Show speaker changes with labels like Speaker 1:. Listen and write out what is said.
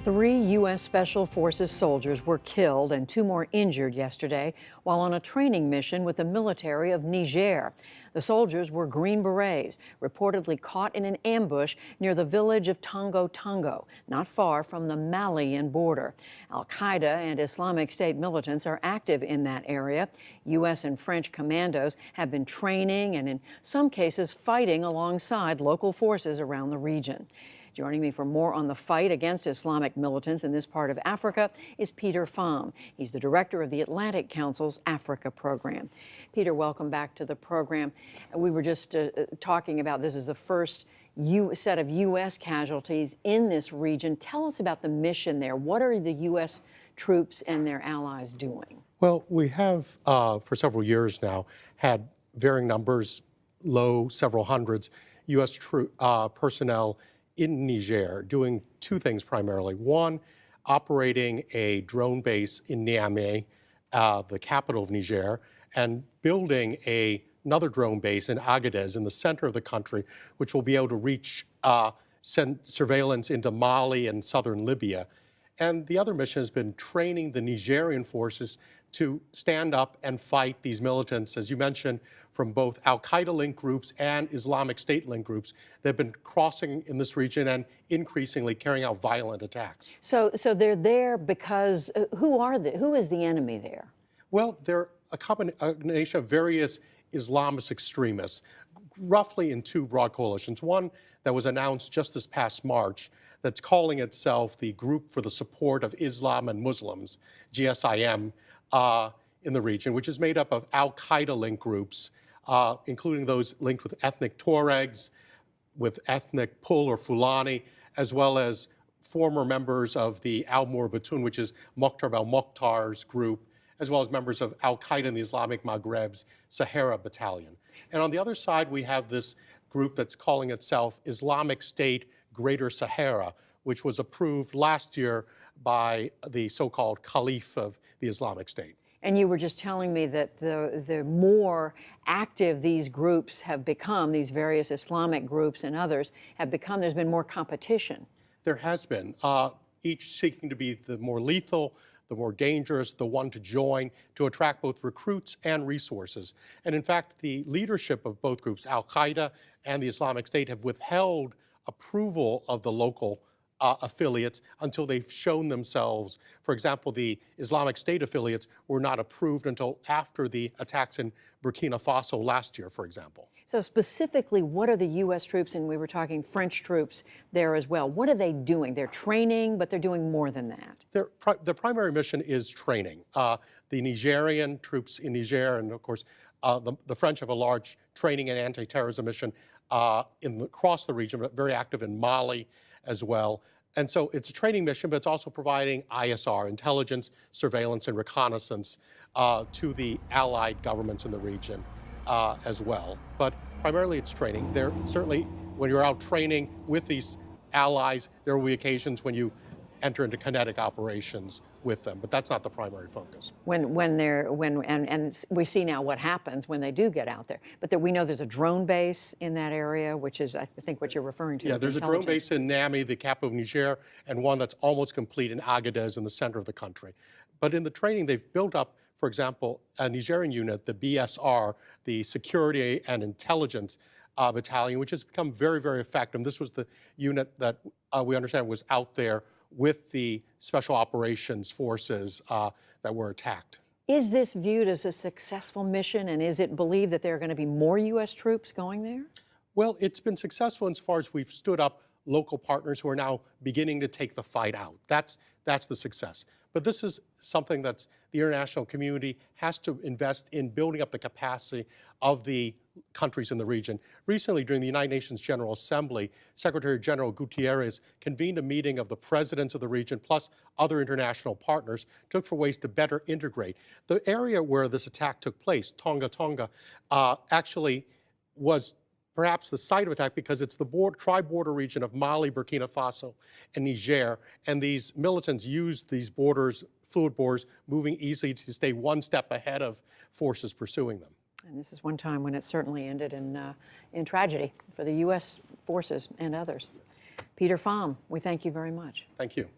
Speaker 1: 3 U.S. Special Forces soldiers were killed and 2 more injured yesterday while on a training mission with the military of Niger. The soldiers were Green Berets, reportedly caught in an ambush near the village of Tongo Tongo, not far from the Malian border. al-Qaida and Islamic State militants are active in that area. U.S. and French commandos have been training and in some cases fighting alongside local forces around the region. Joining me for more on the fight against Islamic militants in this part of Africa is Peter Pham. He's the director of the Atlantic Council's Africa program. Peter, welcome back to the program. We were just talking about this is the first set of U.S. casualties in this region. Tell us about the mission there. What are the U.S. troops and their allies doing?
Speaker 2: Well, we have for several years now had varying numbers, low several hundreds, U.S. personnel in Niger, doing 2 things primarily. One, operating a drone base in Niamey, the capital of Niger, and building another drone base in Agadez in the center of the country, which will be able to reach send surveillance into Mali and southern Libya. And the other mission has been training the Nigerian forces to stand up and fight these militants, as you mentioned, from both al-Qaida linked groups and Islamic State linked groups that have been crossing in this region and increasingly carrying out violent attacks.
Speaker 1: So they're there because who is the enemy there?
Speaker 2: Well, they're a combination of various Islamist extremists, roughly in 2 broad coalitions. One that was announced just this past March that's calling itself the Group for the Support of Islam and Muslims, GSIM, in the region, which is made up of al-Qaida-linked groups, including those linked with ethnic Tuaregs, with ethnic Pul or Fulani, as well as former members of the Al-Mur Batun, which is Mokhtar al-Mokhtar's group, as well as members of al-Qaida in the Islamic Maghreb's Sahara Battalion. And on the other side, we have this group that's calling itself Islamic State Greater Sahara, which was approved last year by the so-called Caliph of the Islamic State.
Speaker 1: And you were just telling me that the more active these groups have become, these various Islamic groups and others have become, there's been more competition.
Speaker 2: There has been, each seeking to be the more lethal, the more dangerous, the one to join, to attract both recruits and resources. And in fact, the leadership of both groups, al-Qaida and the Islamic State, have withheld approval of the local affiliates until they've shown themselves. For example, the Islamic State affiliates were not approved until after the attacks in Burkina Faso last year, for example.
Speaker 1: So specifically, what are the U.S. troops, and we were talking French troops there as well, what are they doing? They're training, but they're doing more than that.
Speaker 2: The primary mission is training. The Nigerian troops in Niger, and of course, the French have a large training and anti-terrorism mission across the region, but very active in Mali as well. And so it's a training mission, but it's also providing ISR, intelligence, surveillance, and reconnaissance to the allied governments in the region as well. But primarily it's training. There certainly, when you're out training with these allies, there will be occasions when you enter into kinetic operations with them, but that's not the primary focus.
Speaker 1: And we see now what happens when they do get out there. But we know there's a drone base in that area, which is, I think, what you're referring to.
Speaker 2: Yeah, there's a drone base in Niamey, the capital of Niger, and one that's almost complete in Agadez in the center of the country. But in the training, they've built up, for example, a Nigerian unit, the BSR, the Security and Intelligence Battalion, which has become very, very effective. This was the unit that we understand was out there with the special operations forces that were attacked.
Speaker 1: Is this viewed as a successful mission, and is it believed that there are going to be more U.S. troops going there?
Speaker 2: Well, it's been successful insofar as we've stood up local partners who are now beginning to take the fight out. That's the success. But this is something that the international community has to invest in building up the capacity of the countries in the region. Recently, during the United Nations General Assembly, Secretary General Guterres convened a meeting of the presidents of the region plus other international partners to look for ways to better integrate. The area where this attack took place, Tonga Tonga, actually was perhaps the site of attack because it's the tri-border region of Mali, Burkina Faso, and Niger. And these militants use these borders, fluid borders, moving easily to stay one step ahead of forces pursuing them.
Speaker 1: And this is one time when it certainly ended in tragedy for the U.S. forces and others. Peter Pham, we thank you very much.
Speaker 2: Thank you.